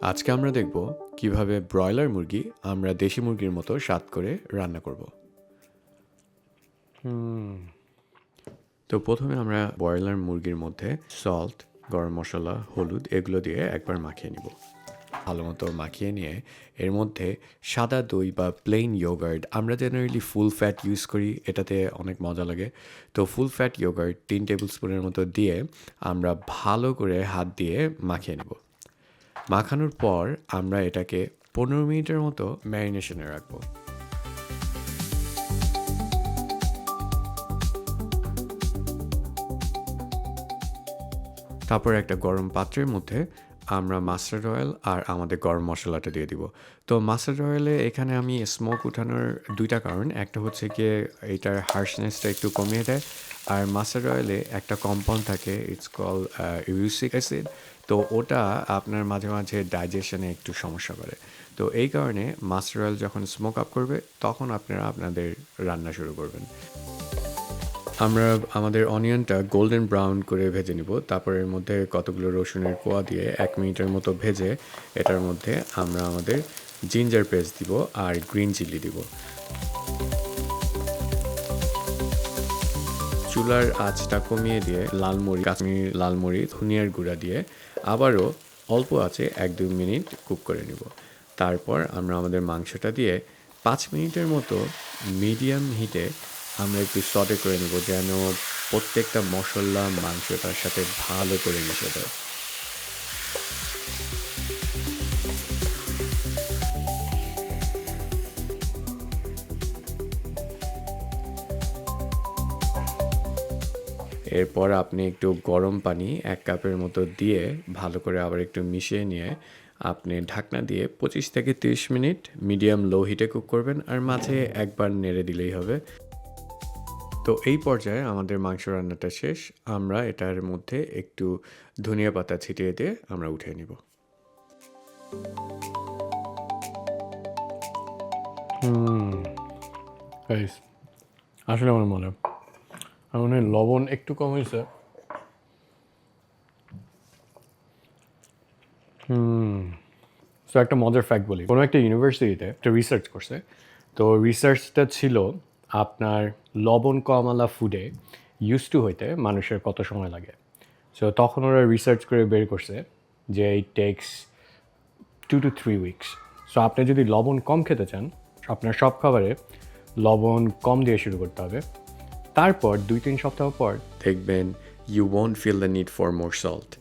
আজকে আমরা দেখব কিভাবে ব্রয়লার মুরগি আমরা দেশি মুরগির মতো স্বাদ করে রান্না করব। তো প্রথমে আমরা ব্রয়লার মুরগির মধ্যে সল্ট, গরম মশলা, হলুদ এগুলো দিয়ে একবার মাখিয়ে নিব। ভালো মতো মাখিয়ে নিয়ে এর মধ্যে সাদা দই বা প্লেন ইয়োগার্ট, আমরা জেনারেলি ফুল ফ্যাট ইউজ করি, এটাতে অনেক মজা লাগে। তো ফুল ফ্যাট ইয়োগার্ট 3 টেবিল স্পুনের মতো দিয়ে আমরা ভালো করে হাত দিয়ে মাখিয়ে নেব। মাখানোর পর আমরা এটাকে 15 মিনিটের মতো ম্যারিনেশনে রাখবো। তারপর একটা গরম পাত্রের মধ্যে আমরা মাস্টার্ড অয়েল আর আমাদের গরম মশলাটা দিয়ে দিব। তো মাস্টার্ড অয়েলে এখানে আমি স্মোক উঠানোর দুইটা কারণ, একটা হচ্ছে গিয়ে এটার হার্শনেসটা একটু কমিয়ে দেয়, আর মাস্টার্ড অয়েলে একটা কম্পাউন্ড থাকে, ইটস কল ইউরিক অ্যাসিড। তো ওটা আপনার মাঝে মাঝে ডাইজেশনে একটু সমস্যা করে। তো এই কারণে মাস্টার্ড অয়েল যখন স্মোক আপ করবে তখন আপনারা আপনাদের রান্না শুরু করবেন। আমরা আমাদের অনিয়নটা গোল্ডেন ব্রাউন করে ভেজে নিব। তারপর এর মধ্যে কতগুলো রসুনের কোয়া দিয়ে 1 মিনিটের মতো ভেজে এটার মধ্যে আমরা আমাদের জিঞ্জার পেস্ট দিব আর গ্রিন চিলি দিব। চুলার আঁচটা কমিয়ে দিয়ে কাশ্মীরি লাল মরিচ, ধনিয়ার গুঁড়া দিয়ে আবারও অল্প আঁচে 1-2 মিনিট কুক করে নিব। তারপর আমরা আমাদের মাংসটা দিয়ে 5 মিনিটের মতো মিডিয়াম হিটে আমরা একটু সটে করে নেব, যেন প্রত্যেকটা মশলা মাংসটার সাথে ভালো করে মিশে যায়। এরপর আপনি একটু গরম পানি 1 কাপের মতো দিয়ে ভালো করে আবার একটু মিশিয়ে নিয়ে আপনি ঢাকনা দিয়ে 25 থেকে 30 মিনিট মিডিয়াম লো হিটে কুক করবেন, আর মাঝে একবার নেড়ে দিলেই হবে। তো এই পর্যায়ে আমাদের মাংস রান্নাটা শেষ। আমরা এটার মধ্যে একটু ধনিয়া পাতা ছিটিয়ে দিয়ে আমরা উঠিয়ে নিব। গাইস, আসলে আমার মনে হয় লবণ একটু কম হয়েছে। সো একটা মজার ফ্যাক্ট বলি, কোনো একটা ইউনিভার্সিটিতে একটা রিসার্চ করছে। তো রিসার্চটা ছিল আপনার লবণ কমালা ফুডে ইউজ টু হইতে মানুষের কত সময় লাগে। সো তখন ওরা রিসার্চ করে বের করছে যে it takes 2 to 3 weeks. So আপনি যদি লবণ কম খেতে চান, আপনার সব খাবারে লবণ কম দিয়ে শুরু করতে হবে। তারপর 2-3 সপ্তাহ পর দেখবেন you won't feel the need for more salt.